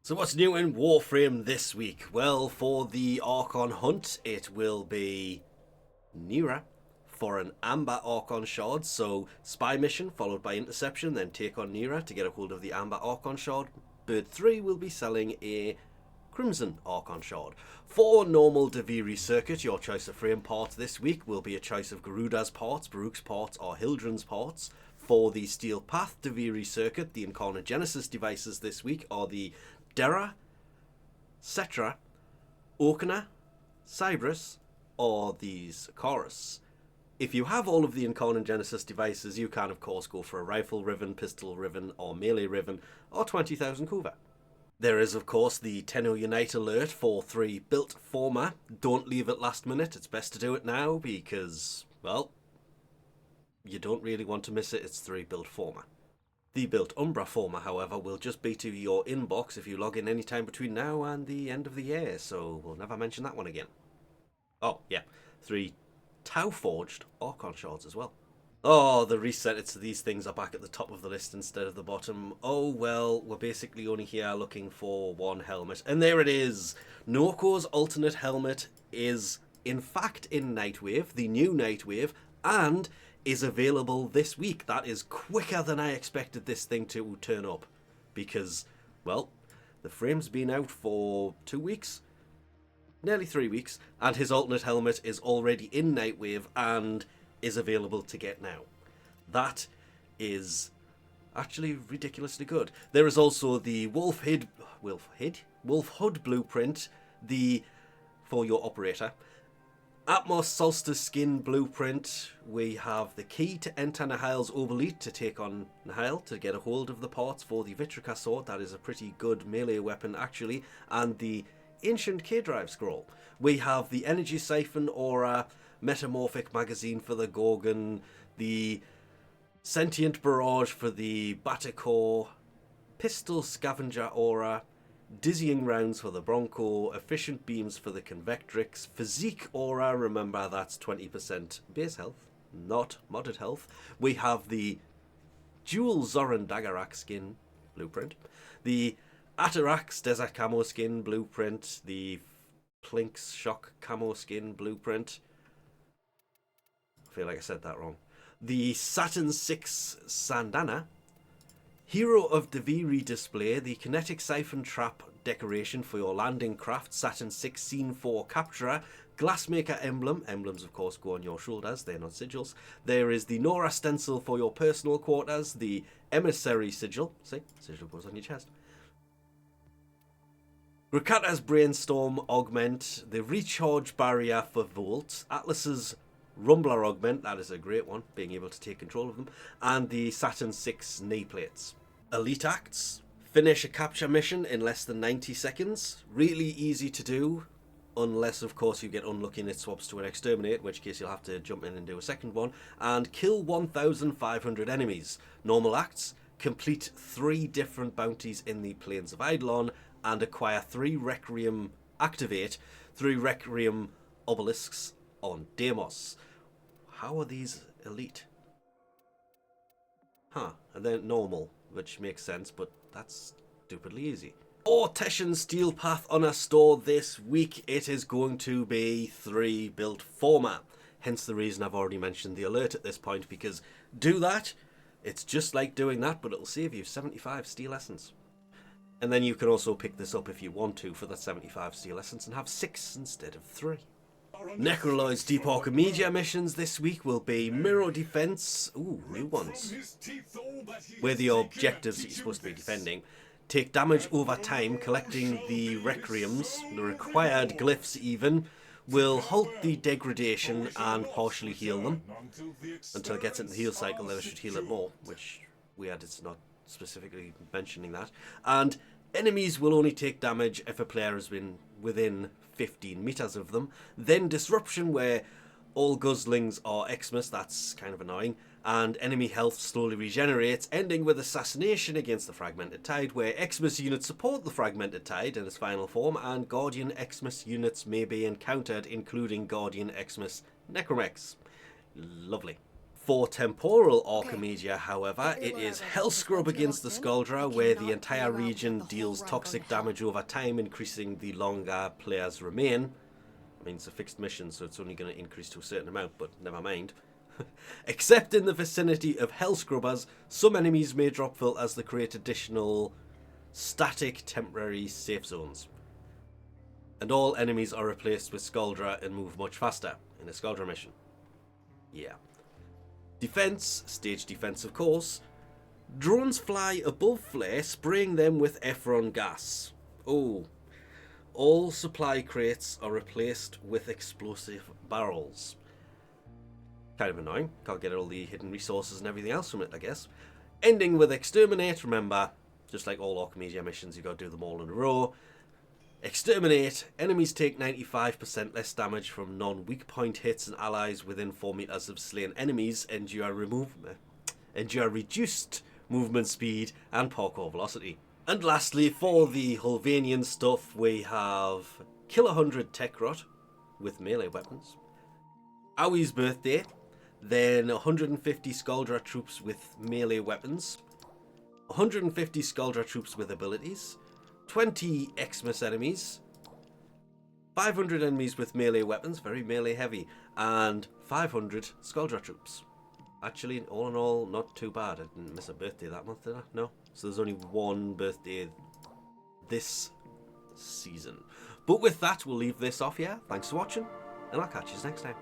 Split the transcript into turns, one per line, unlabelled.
So what's new in Warframe this week? Well, for the Archon hunt, it will be Nora for an Amber Archon shard. So spy mission followed by interception, then take on Nora to get a hold of the Amber Archon shard. Bird 3 will be selling a Crimson Archon shard. For normal Duviri circuit, your choice of frame parts this week will be a choice of Garuda's parts, Baruch's parts, or Hildren's parts. For the Steel Path Duviri circuit, the incarnon Genesis devices this week are the Dera, Cetra, Okina, Cybrus, or these Chorus. If you have all of the incarnon Genesis devices, you can of course go for a rifle riven, pistol riven, or melee riven, or 20,000 Kuva. There is of course the Tennoite alert for 3 built forma. Don't leave it last minute, it's best to do it now because, well, you don't really want to miss it, it's 3 built forma. The built Umbra forma, however, will just be to your inbox if you log in anytime between now and the end of the year, so we'll never mention that one again. Oh, yeah, 3 Tau Forged Archon shards as well. Oh, the reset to these things are back at the top of the list instead of the bottom. Oh well, we're basically only here looking for one helmet. And there it is! Norco's alternate helmet is in fact in Nightwave, the new Nightwave, and is available this week. That is quicker than I expected this thing to turn up. Because, well, the frame's been out for 2 weeks? Nearly 3 weeks, and his alternate helmet is already in Nightwave and is available to get now. That is actually ridiculously good. There is also the Wolf Hood blueprint, for your operator. Atmos Solstice skin blueprint. We have the key to enter Nihil's Obelite to take on Nihil to get a hold of the parts for the Vitrica sword. That is a pretty good melee weapon actually. And the Ancient K-Drive scroll. We have the Energy Siphon Aura, Metamorphic Magazine for the Gorgon, the Sentient Barrage for the Baticore, Pistol Scavenger Aura, Dizzying Rounds for the Bronco, Efficient Beams for the Convectrix, Physique Aura, remember that's 20% base health, not modded health. We have the Dual Zoran Daggerak skin blueprint, the Atarax Desert Camo skin blueprint, the Plinks Shock Camo skin blueprint. I feel like I said that wrong. The Saturn 6 Sandana, Hero of Duviri display, the Kinetic Siphon Trap decoration for your landing craft, Saturn 6 Scene 4 Capturer, Glassmaker emblem. Emblems, of course, go on your shoulders, they're not sigils. There is the Nora stencil for your personal quarters, the Emissary sigil. See, sigil goes on your chest. Rakata's Brainstorm augment, the Recharge Barrier for Volt, Atlas's Rumbler augment, that is a great one, being able to take control of them, and the Saturn 6 knee plates. Elite acts, finish a capture mission in less than 90 seconds, really easy to do, unless of course you get unlucky and it swaps to an exterminate, in which case you'll have to jump in and do a second one, and kill 1,500 enemies. Normal acts, complete 3 different bounties in the Plains of Eidolon, and acquire 3 Requiem, activate 3 Requiem obelisks on Deimos. How are these elite? And then normal, which makes sense, but that's stupidly easy. Or Teshin Steel Path on a store this week. It is going to be 3 built forma. Hence the reason I've already mentioned the alert at this point, because do that, it's just like doing that, but it'll save you 75 steel essence. And then you can also pick this up if you want to for that 75 steel essence and have 6 instead of 3. Necraloid's Deep Archimedia missions this week will be Mirror Defense, new ones, where the objectives that you're supposed to be defending take damage over time, collecting the Requiems, the required glyphs even, will halt the degradation and partially heal them until it gets into the heal cycle. Then it should heal it more, which weird, it's not specifically mentioning that. And enemies will only take damage if a player has been within 15 meters of them. Then Disruption, where all guzzlings are Xmas, that's kind of annoying, and enemy health slowly regenerates, ending with Assassination against the Fragmented Tide, where Xmas units support the Fragmented Tide in its final form, and Guardian Xmas units may be encountered, including Guardian Xmas Necromechs. Lovely. For Temporal Archimedia, however, it is Hell Scrub against the Skuldra, where the entire region deals toxic damage over time, increasing the longer players remain. I mean, it's a fixed mission, so it's only going to increase to a certain amount, but never mind. Except in the vicinity of Hell Scrubbers, some enemies may drop filters that create additional static temporary safe zones. And all enemies are replaced with Skuldra and move much faster in a Skuldra mission. Yeah. Defense, stage defense of course. Drones fly above flare, spraying them with Ephron gas. Oh. All supply crates are replaced with explosive barrels. Kind of annoying. Can't get all the hidden resources and everything else from it, I guess. Ending with Exterminate, remember, just like all Archimedia missions, you've got to do them all in a row. Exterminate. Enemies take 95% less damage from non-weak point hits, and allies within 4 meters of slain enemies endure reduced movement speed and parkour velocity. And lastly, for the Hulvanian stuff, we have Kill 100 Techrot with melee weapons, Aoi's Birthday, then 150 Skuldra troops with melee weapons, 150 Skuldra troops with abilities, 20 Xmas enemies, 500 enemies with melee weapons, very melee heavy, and 500 Skuldra troops. Actually, all in all, not too bad. I didn't miss a birthday that month, did I? No. So there's only one birthday this season. But with that, we'll leave this off here. Thanks for watching, and I'll catch you next time.